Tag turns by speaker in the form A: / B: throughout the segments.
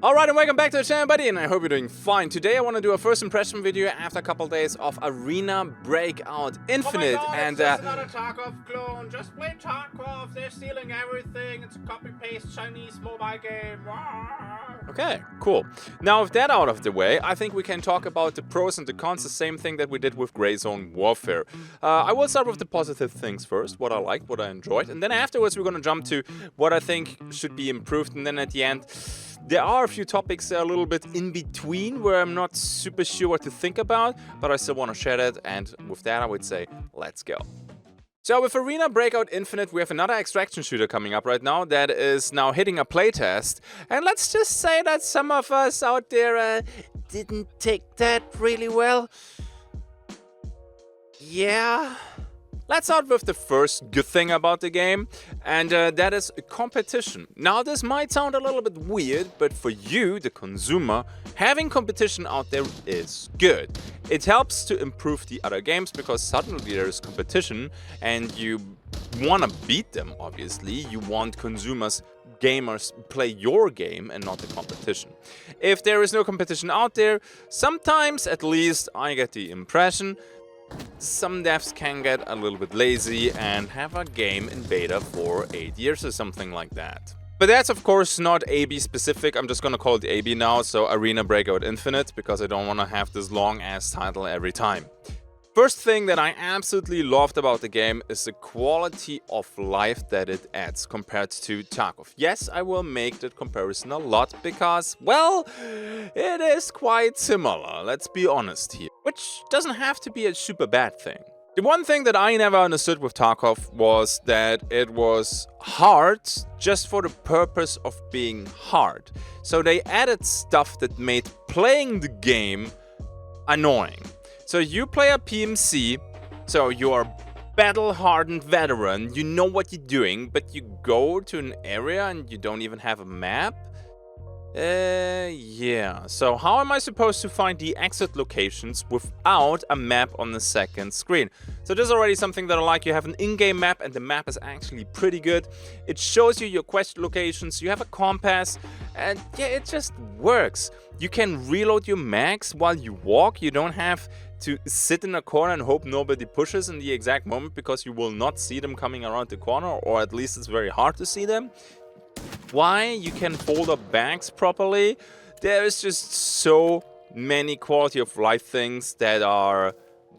A: Alright, and welcome back to the channel, buddy, and I hope you're doing fine. Today I want to do a first impression video after a couple days of Arena Breakout Infinite.
B: Oh my God,
A: and
B: it's just another Tarkov clone. Just play Tarkov. They're stealing everything. It's a copy-paste Chinese mobile game.
A: Okay, cool. Now with that out of the way, I think we can talk about the pros and the cons, the same thing that we did with Grey Zone Warfare. I will start with the positive things first, what I liked, what I enjoyed, and then afterwards we're gonna jump to what I think should be improved, and then at the end there are a few topics that are a little bit in between where I'm not super sure what to think about, but I still want to share that, and with that I would say, let's go. So with Arena Breakout Infinite, we have another extraction shooter coming up right now that is now hitting a playtest. And let's just say that some of us out there didn't take that really well. Yeah. Let's start with the first good thing about the game, and that is competition. Now this might sound a little bit weird, but for you, the consumer, having competition out there is good. It helps to improve the other games because suddenly there is competition and you want to beat them, obviously. You want consumers, gamers, play your game and not the competition. If there is no competition out there, sometimes, at least I get the impression, some devs can get a little bit lazy and have a game in beta for 8 years or something like that. But that's of course not AB specific, I'm just gonna call it AB now, so Arena Breakout Infinite, because I don't want to have this long ass title every time. First thing that I absolutely loved about the game is the quality of life that it adds compared to Tarkov. Yes, I will make that comparison a lot because, well, it is quite similar, let's be honest here. Which doesn't have to be a super bad thing. The one thing that I never understood with Tarkov was that it was hard just for the purpose of being hard. So they added stuff that made playing the game annoying. So you play a PMC, so you're a battle-hardened veteran, you know what you're doing, but you go to an area and you don't even have a map? Yeah. So how am I supposed to find the exit locations without a map on the second screen? So this is already something that I like. You have an in-game map and the map is actually pretty good. It shows you your quest locations, you have a compass, and yeah, it just works. You can reload your mags while you walk. You don't have to sit in a corner and hope nobody pushes in the exact moment because you will not see them coming around the corner, or at least it's very hard to see them. Why? You can fold up bags properly. There is just so many quality of life things that are...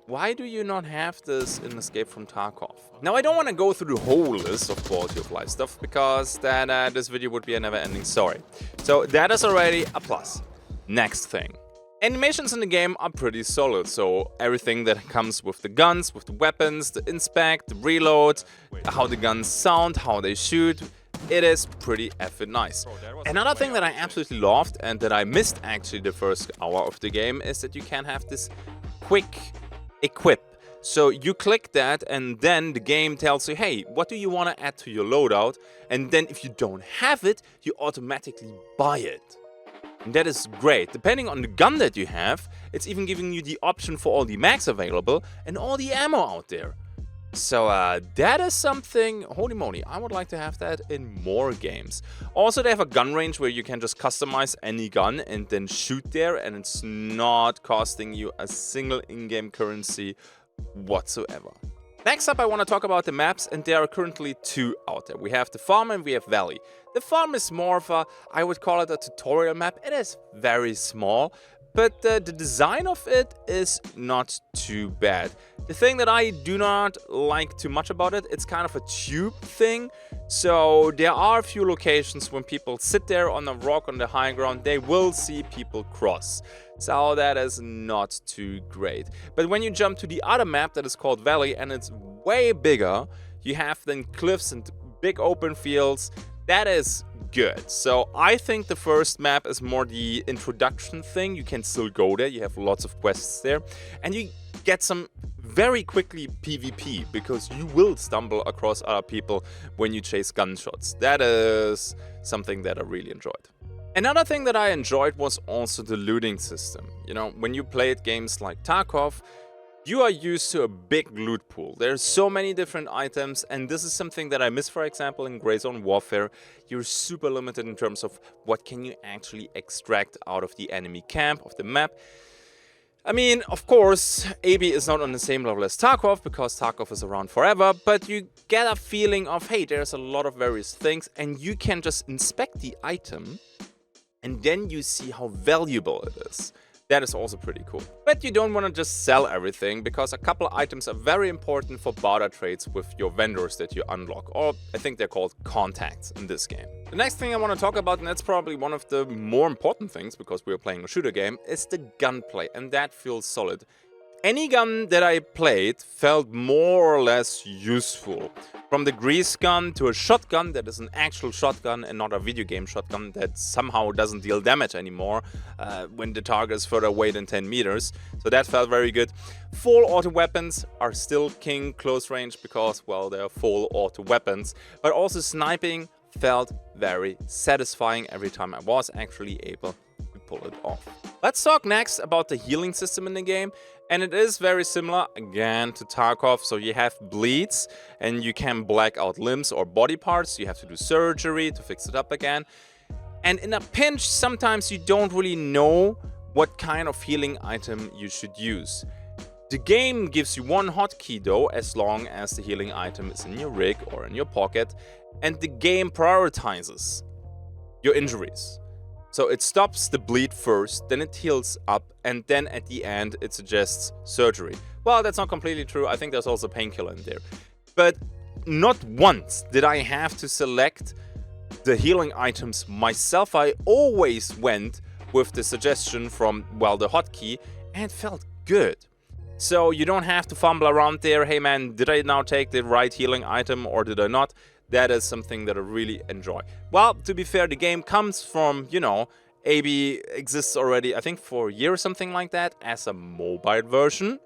A: Why do you not have this in Escape from Tarkov? Now I don't want to go through the whole list of quality of life stuff because then this video would be a never-ending story. So that is already a plus. Next thing. Animations in the game are pretty solid, so everything that comes with the guns, with the weapons, the inspect, the reload, how the guns sound, how they shoot, it is pretty effing nice. Another thing that I absolutely loved and that I missed actually the first hour of the game is that you can have this quick equip. So you click that and then the game tells you, hey, what do you want to add to your loadout? And then if you don't have it, you automatically buy it. And that is great. Depending on the gun that you have, it's even giving you the option for all the mags available and all the ammo out there. So that is something, holy moly, I would like to have that in more games. Also, they have a gun range where you can just customize any gun and then shoot there, and it's not costing you a single in-game currency whatsoever. Next up, I want to talk about the maps, and there are currently two out there. We have the farm and we have valley. The farm is more of a, I would call it a tutorial map. It is very small, but the design of it is not too bad. The thing that I do not like too much about it, it's kind of a tube thing. So there are a few locations when people sit there on a rock on the high ground, they will see people cross. So that is not too great. But when you jump to the other map that is called Valley and it's way bigger, you have then cliffs and big open fields. That is good. So I think the first map is more the introduction thing. You can still go there, you have lots of quests there, and you get some very quickly PvP because you will stumble across other people when you chase gunshots. That is something that I really enjoyed. Another thing that I enjoyed was also the looting system. You know, when you played games like Tarkov, You are used to a big loot pool. There's so many different items, and this is something that I miss, for example, in Grey Zone Warfare. You're super limited in terms of what can you actually extract out of the enemy camp, of the map. I mean, of course, AB is not on the same level as Tarkov, because Tarkov is around forever, but you get a feeling of, hey, there's a lot of various things, and you can just inspect the item, and then you see how valuable it is. That is also pretty cool. But you don't want to just sell everything, because a couple of items are very important for barter trades with your vendors that you unlock, or I think they're called contacts in this game. The next thing I want to talk about, and that's probably one of the more important things because we're playing a shooter game, is the gunplay, and that feels solid. Any gun that I played felt more or less useful. From the grease gun to a shotgun that is an actual shotgun and not a video game shotgun that somehow doesn't deal damage anymore when the target is further away than 10 meters. So that felt very good. Full auto weapons are still king close range because, well, they're full auto weapons. But also sniping felt very satisfying every time I was actually able to pull it off. Let's talk next about the healing system in the game. And it is very similar, again, to Tarkov. So you have bleeds, and you can black out limbs or body parts. You have to do surgery to fix it up again. And in a pinch, sometimes you don't really know what kind of healing item you should use. The game gives you one hotkey though, as long as the healing item is in your rig or in your pocket. And the game prioritizes your injuries. So it stops the bleed first, then it heals up, and then at the end it suggests surgery. Well, that's not completely true. I think there's also painkiller in there. But not once did I have to select the healing items myself. I always went with the suggestion from, well, the hotkey, and it felt good. So you don't have to fumble around there. Hey man, did I now take the right healing item or did I not? That is something that I really enjoy. Well, to be fair, the game comes from, you know, AB exists already, I think, for a year or something like that, as a mobile version.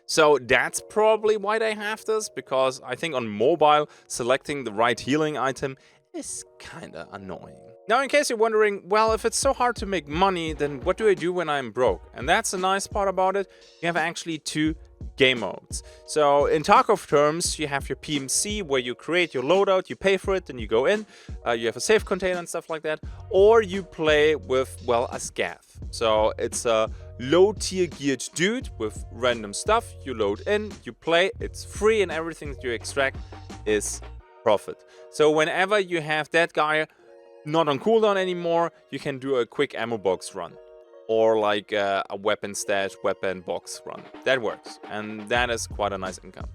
A: So that's probably why they have this, because I think on mobile, selecting the right healing item is kinda annoying. Now, in case you're wondering, well, if it's so hard to make money, then what do I do when I'm broke? And that's the nice part about it. You have actually two game modes. So in Tarkov terms, you have your PMC where you create your loadout, you pay for it, then you go in, you have a safe container and stuff like that, or you play with, well, a scav. So it's a low tier geared dude with random stuff, you load in, you play, it's free, and everything that you extract is profit. So whenever you have that guy not on cooldown anymore, you can do a quick ammo box run. Or like a weapon stash, weapon box run. That works, and that is quite a nice income.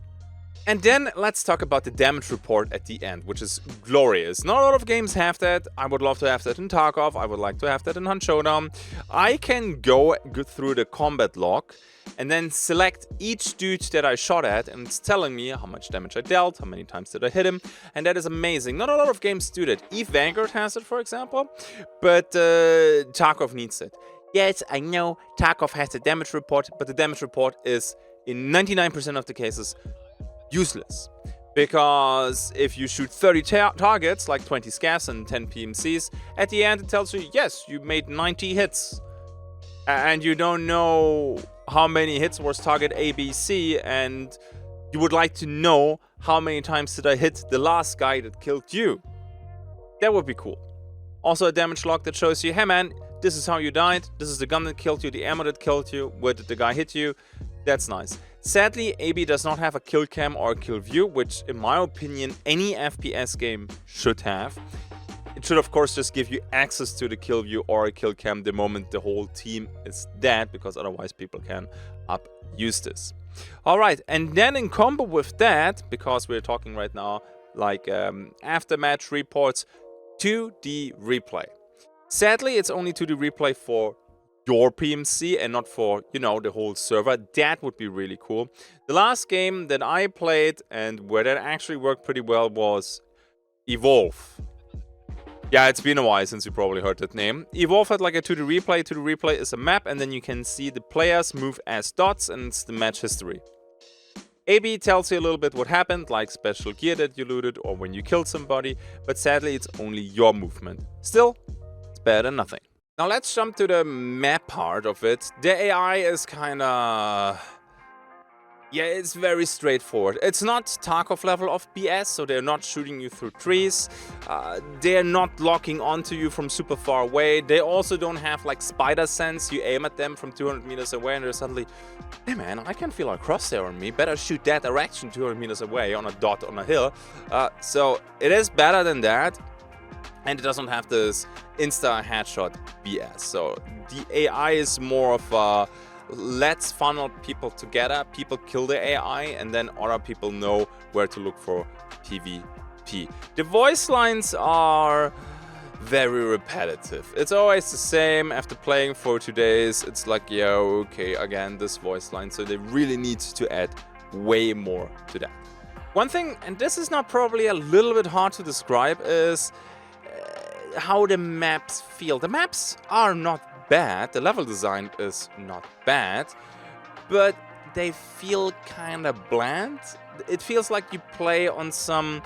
A: And then let's talk about the damage report at the end, which is glorious. Not a lot of games have that. I would love to have that in Tarkov. I would like to have that in Showdown. I can go through the combat log and then select each dude that I shot at, and it's telling me how much damage I dealt, how many times did I hit him, and that is amazing. Not a lot of games do that. EVE Vanguard has it, for example, but Tarkov needs it. Yes, I know Tarkov has a damage report, but the damage report is, in 99% of the cases, useless. Because if you shoot 30 targets, like 20 scavs and 10 PMCs, at the end it tells you, yes, you made 90 hits. And you don't know how many hits was target ABC, and you would like to know how many times did I hit the last guy that killed you. That would be cool. Also a damage log that shows you, hey man, this is how you died, this is the gun that killed you, the ammo that killed you, where did the guy hit you. That's nice. Sadly, AB does not have a kill cam or a kill view, which in my opinion any FPS game should have. It should of course just give you access to the kill view or a kill cam the moment the whole team is dead, because otherwise people can abuse this. Alright, and then in combo with that, because we're talking right now like Aftermatch Reports, 2D replay. Sadly, it's only 2D replay for your PMC and not for, you know, the whole server. That would be really cool. The last game that I played and where that actually worked pretty well was Evolve. Yeah, it's been a while since you probably heard that name. Evolve had like a 2D replay. 2D replay is a map, and then you can see the players move as dots, and it's the match history. AB tells you a little bit what happened, like special gear that you looted or when you killed somebody, but sadly it's only your movement. Still, it's better than nothing. Now let's jump to the map part of it. The AI is kinda Yeah, it's very straightforward. It's not Tarkov level of BS, so they're not shooting you through trees. They're not locking onto you from super far away. They also don't have like spider sense. You aim at them from 200 meters away and they're suddenly, hey man, I can feel a crosshair on me. Better shoot that direction 200 meters away on a dot on a hill. So it is better than that. And it doesn't have this insta headshot BS. So the AI is more of a let's funnel people together, people kill the AI, and then other people know where to look for PvP. The voice lines are very repetitive. It's always the same. After playing for 2 days, it's like, yeah, okay, again, this voice line. So they really need to add way more to that. One thing, and this is not probably a little bit hard to describe, is how the maps feel. The maps are not bad, the level design is not bad, but they feel kind of bland. It feels like you play on some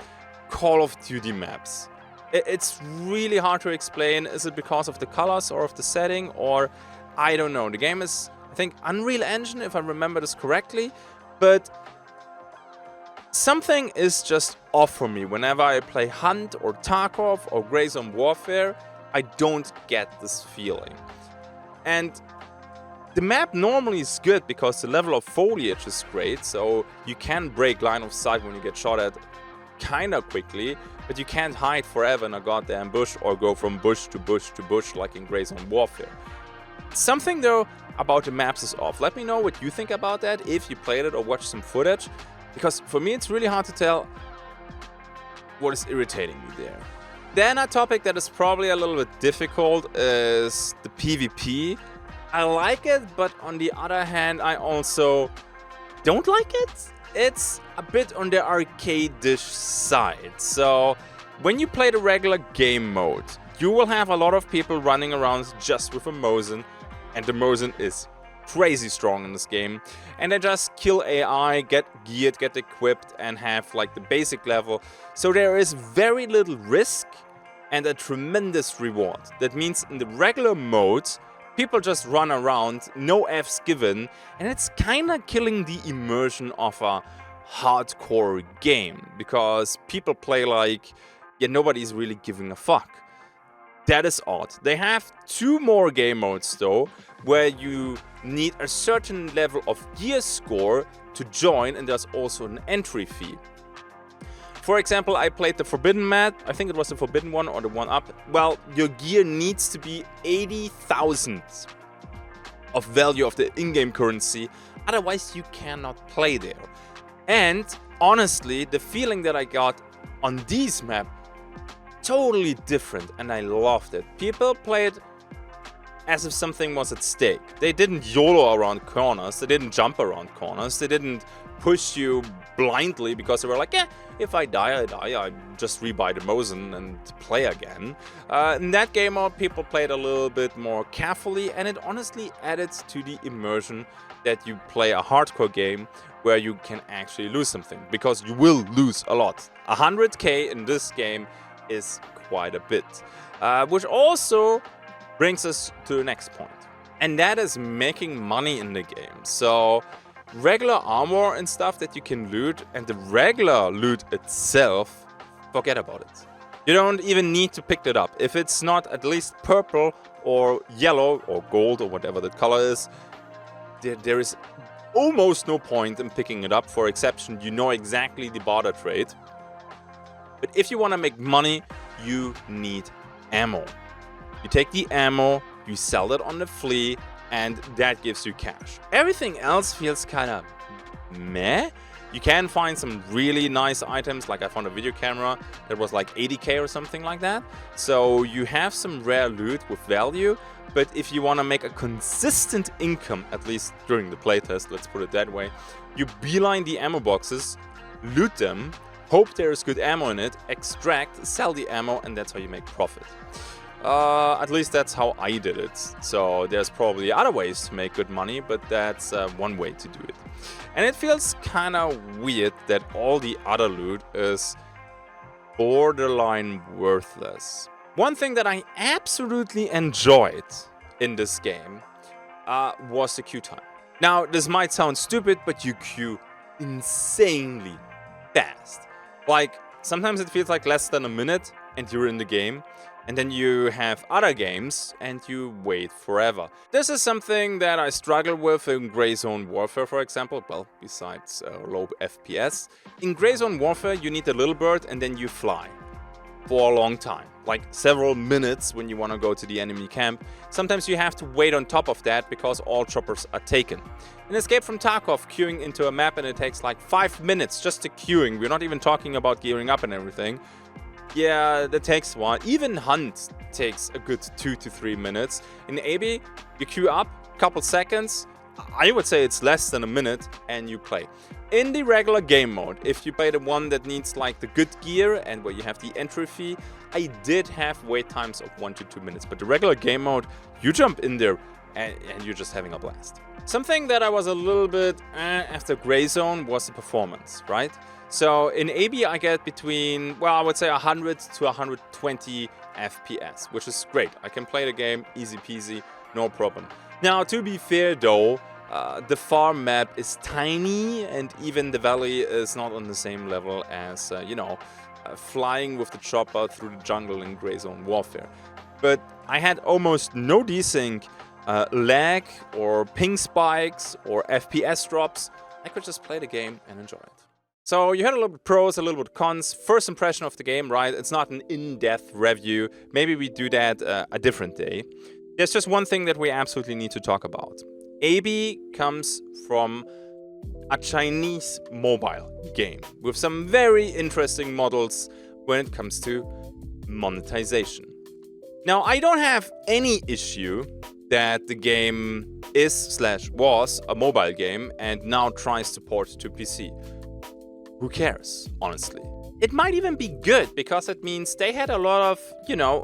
A: Call of Duty maps. It's really hard to explain. Is it because of the colors or of the setting, or I don't know. The game is, I think, Unreal Engine, if I remember this correctly, but something is just off for me. Whenever I play Hunt or Tarkov or Grey Zone Warfare, I don't get this feeling. And the map normally is good because the level of foliage is great, so you can break line of sight when you get shot at kinda quickly, but you can't hide forever in a goddamn bush or go from bush to bush to bush like in Grey Zone Warfare. Something though about the maps is off. Let me know what you think about that, if you played it or watched some footage, because for me it's really hard to tell what is irritating me there. Then a topic that is probably a little bit difficult is the PvP. I like it, but on the other hand, I also don't like it. It's a bit on the arcade-ish side. So when you play the regular game mode, you will have a lot of people running around just with a Mosin, and the Mosin is crazy strong in this game, and they just kill AI, get geared, get equipped, and have like the basic level. So there is very little risk and a tremendous reward. That means in the regular mode, people just run around, no Fs given, and it's kinda killing the immersion of a hardcore game, because people play like, yeah, nobody's really giving a fuck. That is odd. They have 2 more game modes though, where you need a certain level of gear score to join, and there's also an entry fee. For example, I played the Forbidden map. I think it was the Forbidden one or the one up. Well, your gear needs to be 80,000 of value of the in-game currency. Otherwise, you cannot play there. And honestly, the feeling that I got on these maps, totally different, and I loved it. People played as if something was at stake. They didn't YOLO around corners, they didn't jump around corners, they didn't push you blindly because they were like, yeah, if I die, I die, I just rebuy the Mosin and play again. In that game mode, people played a little bit more carefully, and it honestly added to the immersion that you play a hardcore game where you can actually lose something, because you will lose a lot. 100k in this game is quite a bit. Which also brings us to the next point, and that is making money in the game. So regular armor and stuff that you can loot, and the regular loot itself, forget about it. You don't even need to pick it up. If it's not at least purple or yellow or gold or whatever the color is, there is almost no point in picking it up, for exception you know exactly the barter trade. But if you want to make money, you need ammo. You take the ammo, you sell it on the flea, and that gives you cash. Everything else feels kind of meh. You can find some really nice items, like I found a video camera that was like 80k or something like that. So you have some rare loot with value, but if you want to make a consistent income, at least during the playtest, let's put it that way, you beeline the ammo boxes, loot them, hope there is good ammo in it, extract, sell the ammo, and that's how you make profit. At least that's how I did it. So there's probably other ways to make good money, but that's one way to do it. And it feels kind of weird that all the other loot is borderline worthless. One thing that I absolutely enjoyed in this game was the queue time. Now, this might sound stupid, but you queue insanely fast. Like, sometimes it feels like less than a minute and you're in the game. And then you have other games and you wait forever. This is something that I struggle with in Gray Zone Warfare, for example. Well, besides low FPS. In Gray Zone Warfare, you need a little bird and then you fly for a long time. Like several minutes when you want to go to the enemy camp. Sometimes you have to wait on top of that because all choppers are taken. In Escape from Tarkov, queuing into a map and it takes like 5 minutes just to queuing. We're not even talking about gearing up and everything. Yeah, that takes a while. Even Hunt takes a good 2 to 3 minutes. In AB, you queue up, couple seconds. I would say it's less than a minute and you play. In the regular game mode, if you play the one that needs like the good gear and where you have the entry fee, I did have wait times of 1 to 2 minutes. But the regular game mode, you jump in there and you're just having a blast. Something that I was a little bit after Gray Zone was the performance, right? So in AB, I get between, well, I would say 100 to 120 FPS, which is great. I can play the game easy peasy, no problem. Now, to be fair though, the farm map is tiny and even the valley is not on the same level as, flying with the chopper through the jungle in Gray Zone Warfare. But I had almost no desync, lag or ping spikes or FPS drops. I could just play the game and enjoy it. So you had a little bit pros, a little bit cons. First impression of the game, right? It's not an in-depth review. Maybe we do that a different day. There's just one thing that we absolutely need to talk about. AB comes from a Chinese mobile game with some very interesting models when it comes to monetization. Now, I don't have any issue that the game is/was a mobile game and now tries to port to PC. Who cares, honestly? It might even be good because it means they had a lot of,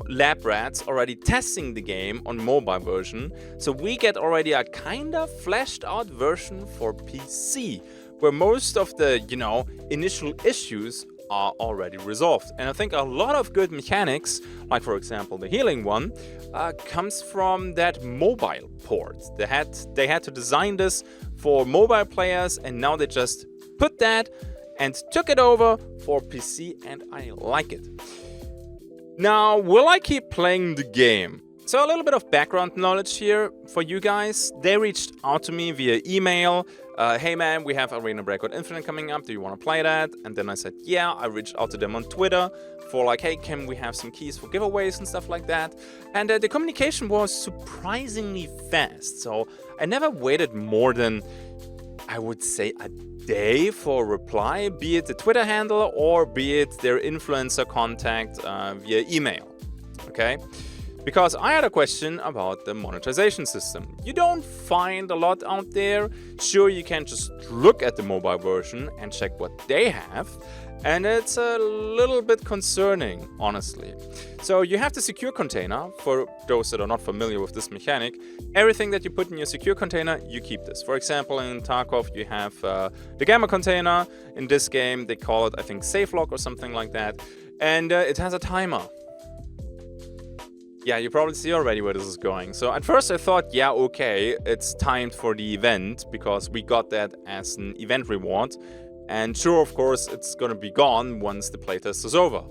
A: lab rats already testing the game on mobile version. So we get already a kind of fleshed out version for PC where most of the, initial issues are already resolved. And I think a lot of good mechanics, like for example the healing one, comes from that mobile port. They had to design this for mobile players and now they just put that and took it over for PC, and I like it. Now, will I keep playing the game? So a little bit of background knowledge here for you guys. They reached out to me via email. Hey man, we have Arena Breakout Infinite coming up. Do you want to play that? And then I said, yeah. I reached out to them on Twitter for like, hey, can we have some keys for giveaways and stuff like that? And the communication was surprisingly fast. So I never waited more than, I would say, a day for a reply, be it the Twitter handle or be it their influencer contact via email. Okay? Because I had a question about the monetization system. You don't find a lot out there. Sure, you can just look at the mobile version and check what they have. And it's a little bit concerning, honestly. So you have the secure container. For those that are not familiar with this mechanic, everything that you put in your secure container, you keep this. For example, in Tarkov, you have the gamma container. In this game, they call it, I think, safe lock or something like that. And it has a timer. Yeah, you probably see already where this is going. So at first I thought, yeah, okay, it's timed for the event because we got that as an event reward. And sure, of course, it's gonna be gone once the playtest is over.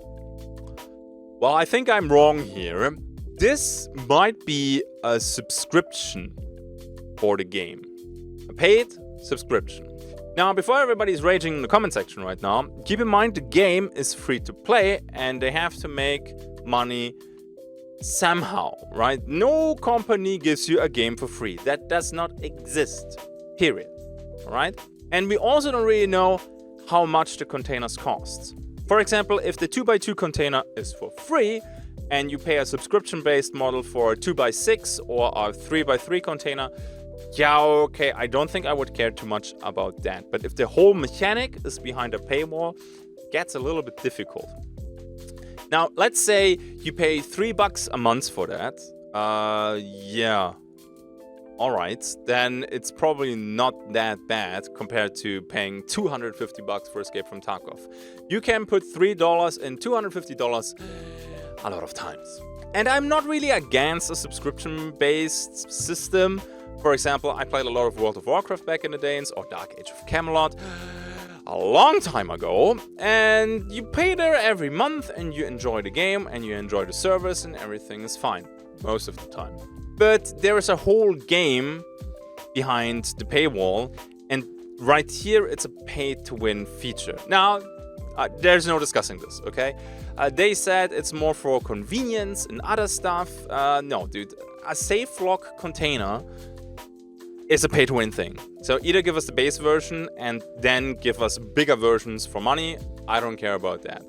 A: Well, I think I'm wrong here. This might be a subscription for the game. A paid subscription. Now, before everybody's raging in the comment section right now, keep in mind the game is free to play and they have to make money somehow, right? No company gives you a game for free. That does not exist, period. All right? And we also don't really know how much the containers cost. For example, if the 2x2 container is for free and you pay a subscription-based model for a 2x6 or a 3x3 container, yeah, okay, I don't think I would care too much about that. But if the whole mechanic is behind a paywall, it gets a little bit difficult. Now, let's say you pay $3 a month for that. Yeah. All right, then it's probably not that bad compared to paying $250 for Escape from Tarkov. You can put $3 and $250 a lot of times. And I'm not really against a subscription-based system. For example, I played a lot of World of Warcraft back in the days, or Dark Age of Camelot. a long time ago, and you pay there every month and you enjoy the game and you enjoy the service and everything is fine most of the time. But there is a whole game behind the paywall, and right here it's a pay-to-win feature. Now, there's no discussing this, okay? They said it's more for convenience and other stuff. No, dude, a safe lock container is a pay-to-win thing. So either give us the base version and then give us bigger versions for money. I don't care about that.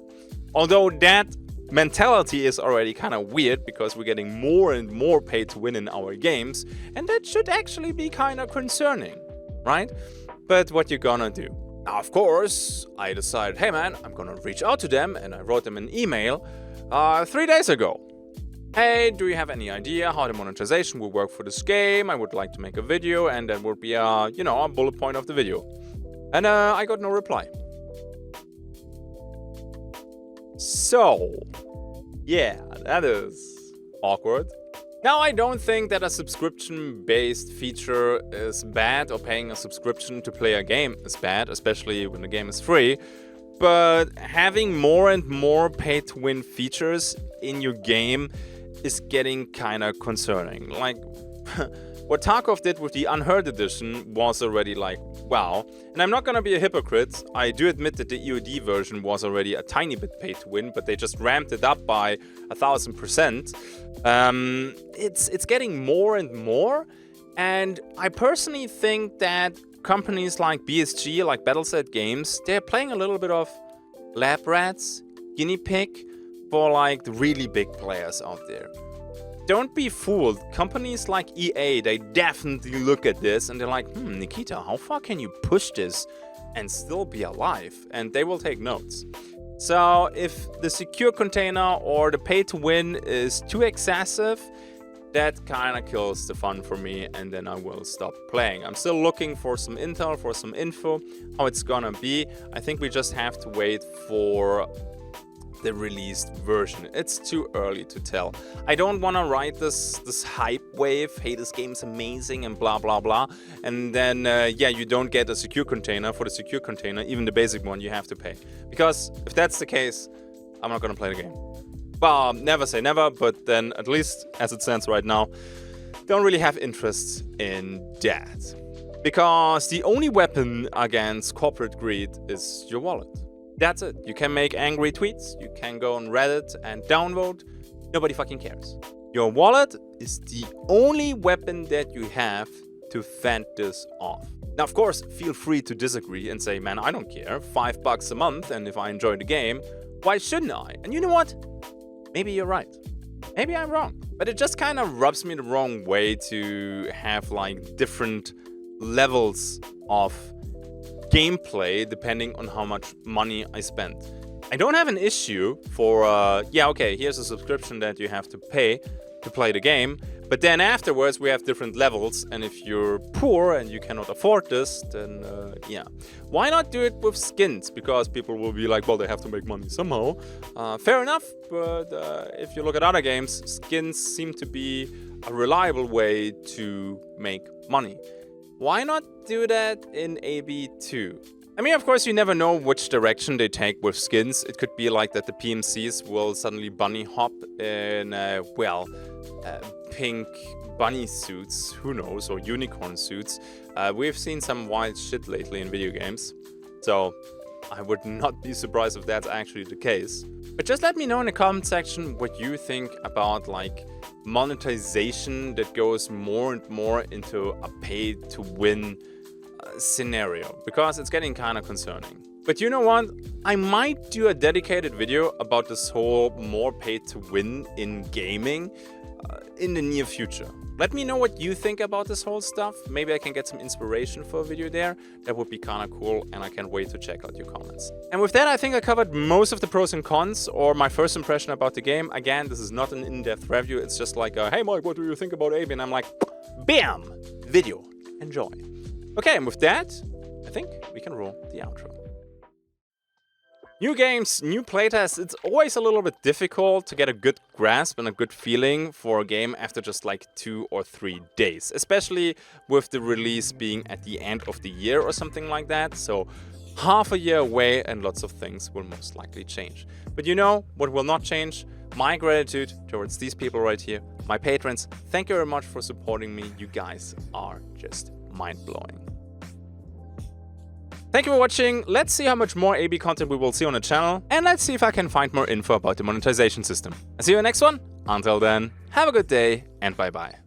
A: Although that mentality is already kind of weird because we're getting more and more pay-to-win in our games, and that should actually be kind of concerning, right? But what you gonna do? Now, of course, I decided, hey man, I'm gonna reach out to them, and I wrote them an email 3 days ago. Hey, do you have any idea how the monetization will work for this game? I would like to make a video, and that would be a bullet point of the video. And I got no reply. So, yeah, that is awkward. Now, I don't think that a subscription-based feature is bad, or paying a subscription to play a game is bad, especially when the game is free. But having more and more pay-to-win features in your game is getting kind of concerning. Like, what Tarkov did with the Unheard Edition was already like, wow. And I'm not gonna be a hypocrite. I do admit that the EOD version was already a tiny bit pay to win, but they just ramped it up by 1000%. It's getting more and more. And I personally think that companies like BSG, like Battleset Games, they're playing a little bit of lab rats, guinea pig, for like the really big players out there. Don't be fooled. Companies like EA, they definitely look at this and they're like, Nikita, how far can you push this and still be alive? And they will take notes. So if the secure container or the pay to win is too excessive, that kind of kills the fun for me, and then I will stop playing. I'm still looking for some intel, for some info, how it's gonna be. I think we just have to wait for the released version. It's too early to tell. I don't want to ride this hype wave, hey, this game's amazing and blah blah blah, and then you don't get a secure container. For the secure container, even the basic one, you have to pay. Because if that's the case, I'm not gonna play the game. Well, never say never, but then at least as it stands right now, don't really have interest in that. Because the only weapon against corporate greed is your wallet. That's it. You can make angry tweets, you can go on Reddit and downvote. Nobody fucking cares. Your wallet is the only weapon that you have to fend this off. Now, of course, feel free to disagree and say, man, I don't care. $5 a month, and if I enjoy the game, why shouldn't I? And you know what? Maybe you're right. Maybe I'm wrong. But it just kind of rubs me the wrong way to have like different levels of gameplay depending on how much money I spend. I don't have an issue for, here's a subscription that you have to pay to play the game, but then afterwards we have different levels, and if you're poor and you cannot afford this, then why not do it with skins? Because people will be like, well, they have to make money somehow. Fair enough, but if you look at other games, skins seem to be a reliable way to make money. Why not do that in AB2? I mean, of course, you never know which direction they take with skins. It could be like that the PMCs will suddenly bunny hop in, pink bunny suits, who knows, or unicorn suits. We've seen some wild shit lately in video games, so I would not be surprised if that's actually the case. But just let me know in the comment section what you think about like monetization that goes more and more into a pay-to-win scenario, because it's getting kind of concerning. But you know what? I might do a dedicated video about this whole more pay-to-win in gaming in the near future. Let me know what you think about this whole stuff. Maybe I can get some inspiration for a video there. That would be kind of cool, and I can't wait to check out your comments. And with that, I think I covered most of the pros and cons, or my first impression about the game. Again, this is not an in-depth review. It's just like, hey Mike, what do you think about AB? And I'm like, bam! Video. Enjoy. Okay, and with that, I think we can roll the outro. New games, new playtests, it's always a little bit difficult to get a good grasp and a good feeling for a game after just like 2 or 3 days. Especially with the release being at the end of the year or something like that. So half a year away and lots of things will most likely change. But you know what will not change? My gratitude towards these people right here, my patrons. Thank you very much for supporting me. You guys are just mind-blowing. Thank you for watching. Let's see how much more AB content we will see on the channel, and let's see if I can find more info about the monetization system. I'll see you in the next one. Until then, have a good day and bye-bye.